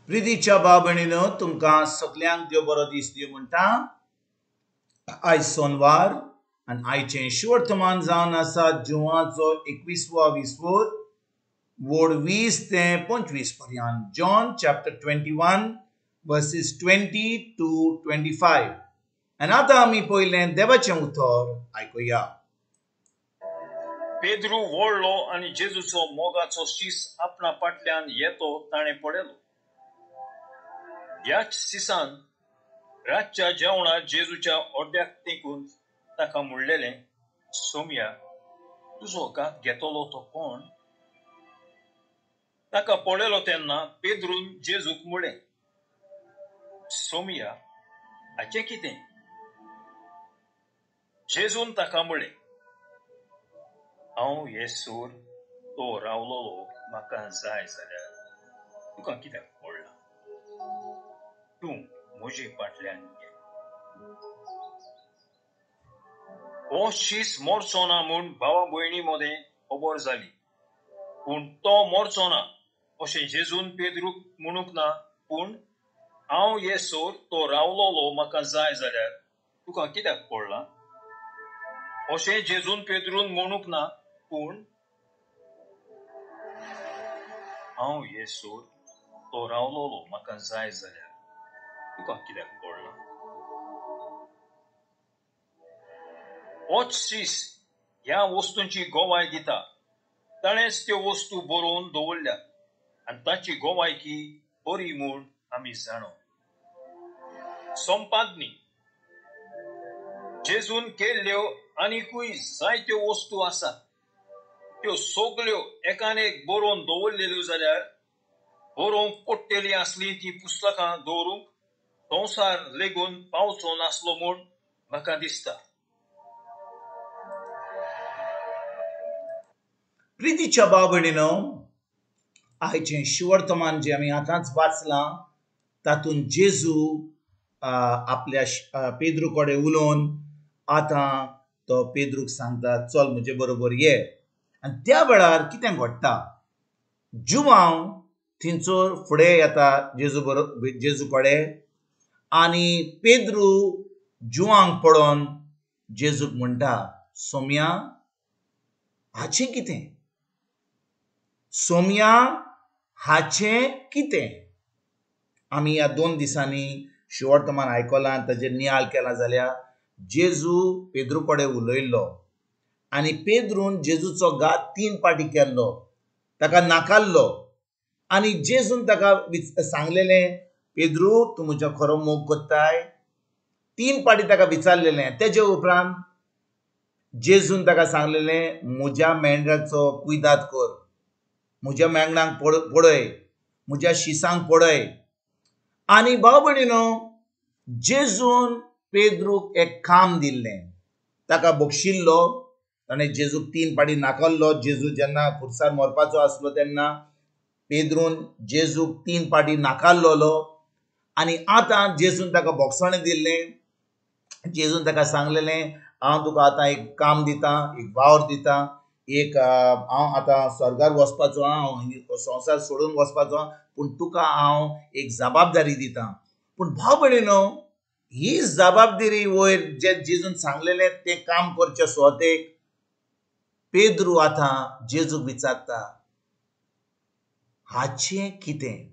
प्रितीच्या बाबणीनो तुमकां सगल्यांक देव बरो दीस दिवं म्हणटा। आयज सोनवार आनी आयचें शिवर्तमान जावन आसा जुवाचो 21वा विस्वोर वोड 20 ते 25 पर्यंत। John chapter 21 versus 20 to 25। आनी आतां आमी पयलें देवाचें उतर आयकुया। पेद्रू वळलो आनी जेजूचो मोगाचो शीस आपणा फाटल्यान येतो ताणें पळयलो। ह्याच शिसान रातच्या जेवणार जेजूच्या ओड्याक तेंकून ताका म्हणलेलें, सोम्या, तुजो गात घेतलो तो कोण? ताका पळयलो तेन्ना पेद्रून जेजूक म्हळें, सोम्या, हाचें कितें? जेजून ताका म्हळें, हांव येसूर तो रावलोलो म्हाका जाय जाल्यार तुका कित्याक पडला? तूं म्हजे फाटल्यान ये। हो शीस मोरचो ना म्हूण भावा भयणी मदें खबर जाली, पूण तो मोरचो ना अशें जेजून पेद्रूक म्हणूंक ना, पूण हांव येसूर तो रावलोलो म्हाका जाय जाल्यार तुका कित्याक पडला? अशें जेजून पेद्रून म्हणूंक ना, पूण हांव येसूर तो रावलोलो म्हाका जाय जाल्यार तुका कित्याक पडला? होच शीस ह्या वस्तूंची गोवाय दिता। ताणेंच त्यो वस्तू बरोवन दवरल्या आनी ताची गोवायकी बरी म्हूण आमी जाणो। संपादनी जेजून केल्ल्यो आनीकूय जायत्यो वस्तू आसात। त्यो सगल्यो एकान एक बरोवन दवरलेल्यो जाल्यार बरोवंक पडटलीं आसलीं तीं पुस्तकां दवरूंक संवसार लेगून पावचो नासलो म्हूण म्हाका दिसता। प्रितीच्या बाबणीनो, आयचें शिवर्तमान जें आमी आतांच वाचलां तातूंत जेजू आपल्या पेद्रू कडेन उलोवन आतां तो पेद्रूक सांगता, चल म्हजे बरोबर ये। आनी त्या वेळार कितें घडटा? जुवांव थिंचोर फुडें येता जेजू कडेन आनी पेद्रू जुवांक पळोवन जेजूक म्हणटा, सोम्या, हाचें कितें? सोम्या, हाचें कितें? आमी ह्या 2 दिसांनी शिवर्तमान आयकलां, ताजेर नियाळ केला जाल्यार जेजू पेद्रू कडेन उलयल्लो आनी पेद्रून जेजूचो गात 3 पाटी केल्लो, ताका नाकारलो आनी जेजून ताका सांगलेलें, पेद्रू, तूं म्हजो खरो मोग कोत्ताय? 3 पाटी ताका विचारलेलें। तेजे उपरांत जेजून ताका सांगलेलें, म्हज्या मेंढराचो कुयदाद कर, म्हज्या मेंगणांक पळय, म्हज्या शिसांक पळय। आनी भाव भयणीनो, जेजून पेद्रूक एक काम दिल्लें, ताका बक्षिल्लो। ताणें जेजूक 3 पाटी नाकारलो। जेजू जेन्ना खुर्सार मरपाचो आसलो तेन्ना पेद्रून जेजूक 3 पाटी नाकारलोलो आनी आतां जेजून ताका बोगसणें दिल्लें। जेजून ताका सांगलेलें, हांव तुका आतां एक काम दितां, एक वावर दितां, हांव आतां स्वर्गार वचपाचो आं, हांव संवसार सोडून वचपाचो आं, पूण तुका हांव एक जबाबदारी दितां। पूण भाव भयणीनो, ही जबाबदारी वयर जे जेजून सांगलेलें तें काम करचें सुवातेक पेद्रू आतां जेजूक विचारता, हाचें कितें?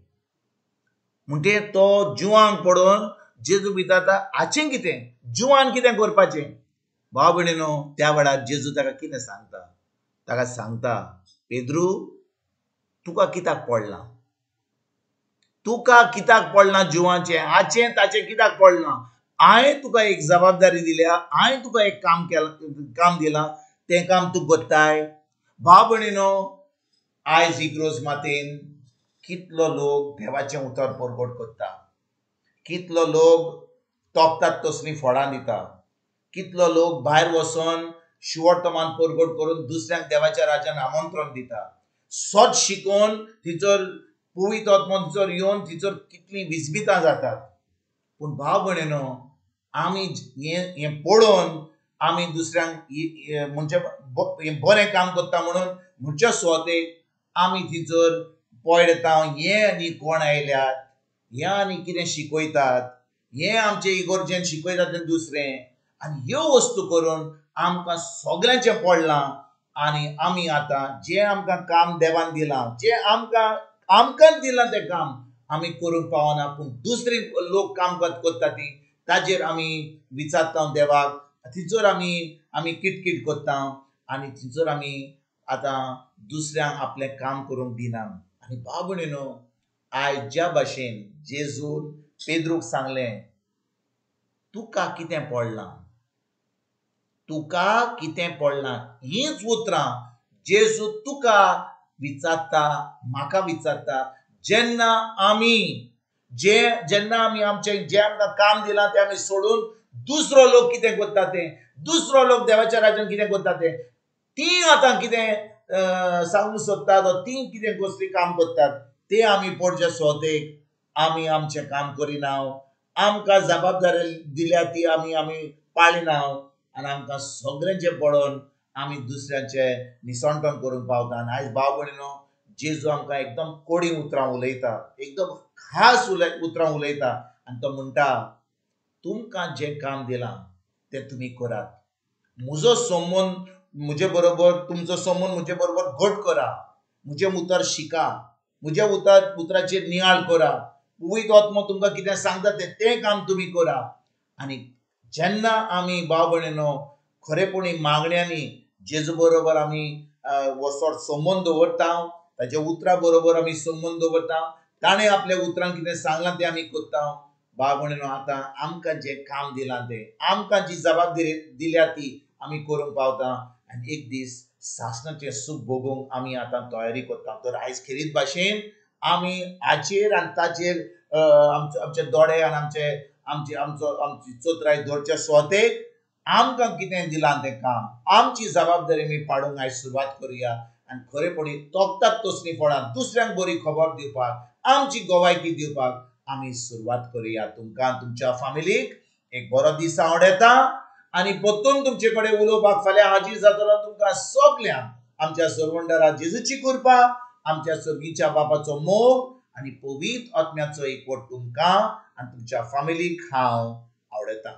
म्हणटे तो जुवांक पळोवन जेजूक विचारता, हाचें कितें? जुवान कितें करपाचें? भाव भयणीनो, त्या वेळार जेजू ताका कितें सांगता? ताका सांगता, पेद्रू, तुका कित्याक पडलां? तुका कित्याक पडलां जुवाचें? हाचें ताचें कित्याक पडलां? हांवें तुका एक जबाबदारी दिल्या, हांवें तुका एक काम दिलां, तें काम तूं कोत्ताय? भाव भयणीनो, आयज इग्रोज मातेन कितलो लोक देवाचें उतर परगट कोत्ता, कितलो लोक तोपतात तसलीं फळां दिता, कितलो लोक भायर वचोन शिवर्तमान परगट करून दुसऱ्यांक देवाच्या राज्यान आमंत्रण दिता, सोच शिकोवन थिचोर पवित्र आत्मो थिचोर येवन थिचोर कितलीं विजबितां जातात। पूण भाव भयणीनो, आमी हें पळोवन आमी दुसऱ्यांक म्हणजे बरें काम करता म्हणून म्हणच्या सुवातेक आमी थिचोर पळयता, हे न्ही कोण आयल्यात, हे आनी कितें शिकयतात, हे आमचे इगोर्जेन शिकयतात तें दुसरें, आनी ह्यो वस्तू करून आमकां सगळ्यांचें पडलां. आनी आमी आतां जें आमकां काम देवान दिलां, जें आमकां दिलां तें काम आमी करूंक पावना, पूण दुसरे लोक काम करता ती ताजेर आमी विचारता देवाक, तिचोर आमी किटकीट करता आनी तिचोर आमी आतां दुसऱ्यांक आपलें काम करूंक दिना. आनी भाव भयणीनो, आयज ज्या भाशेन जेजून पेद्रूक सांगलें, तुका कितें पडलां, तुका कितें पडलां, हीच उतरां जेजू तुका विचारता, म्हाका विचारता. जेन्ना आमी आमचें जें आमकां काम दिलां तें आमी सोडून दुसरो लोक कितें करता तें, दुसरो लोक देवाच्या राज्यान कितें करता तें, तीं आतां कितें सांगूंक सोदतात, तीं कितें कसलीं काम करतात, तें आमी पडचे सोदेक आमी आमचें काम करिना, आमकां जबाबदारी दिल्या ती आमी पाळिना, आनी आमकां सगळ्यांचें पडोन आमी दुसऱ्यांचें निसणपण करूंक पावता. आनी आयज भाव भयणीनो, जेजू आमकां एकदम कोडी उतरां उलयता, एकदम खास उतरां उलयता, आनी तो म्हणटा, तुमकां जें काम दिलां तें तुमी करात. म्हजो संबंद म्हजे बरोबर, तुमचो संबंद म्हजे बरोबर घट करा, म्हजें उतर शिका, म्हज्या उतराचेर नियाळ करा, पवित्र आत्मो तुमकां कितें सांगता तें काम तुमी करा. आनी जेन्ना आमी भाव भयणीनो खरेपणी मागण्यांनी जेजू बरोबर आमी वचोन संबंद दवरता, ताच्या उतरां बरोबर आमी संबंद दवरता, ताणें आपल्या उतरांत कितें सांगलां तें आमी करता. भाव भयणीनो, आतां आमकां जें काम दिलां तें, आमकां जी जबाबदारी दिल्या ती आमी करूंक पावता, आनी एक दीस सासणाचें सूख भोगूंक आमी आतां तयारी करता. तर आयज खेरीत भाशेन आमी हाचेर आनी ताचेर आमचे दोळे आनी आमची चोत्राय दवरचे स्वातेक आमकां कितें दिलां तें काम, आमची जबाबदारी आमी पाडूंक आयज सुरवात करुया. आनी खरेपणी तोखतात तसलीं फळां दुसऱ्यांक बरी खबर दिवपाक, आमची गोवायकी दिवपाक आमी सुरवात करुया. तुमकां तुमच्या फॅमिलीक एक बरो दीस हांव येता, आनी परतून तुमचे कडेन उलोवपाक फाल्यां हाजीर जातलो. तुमकां सगल्यांक आमच्या सर्वंडरा जेजूची कृपा, आमच्या सर्गीच्या बापाचो मोग आनी पवित्र आत्म्याचो एकवट तुमकां आनी तुमच्या फॅमिलीक हांव आवडयतां.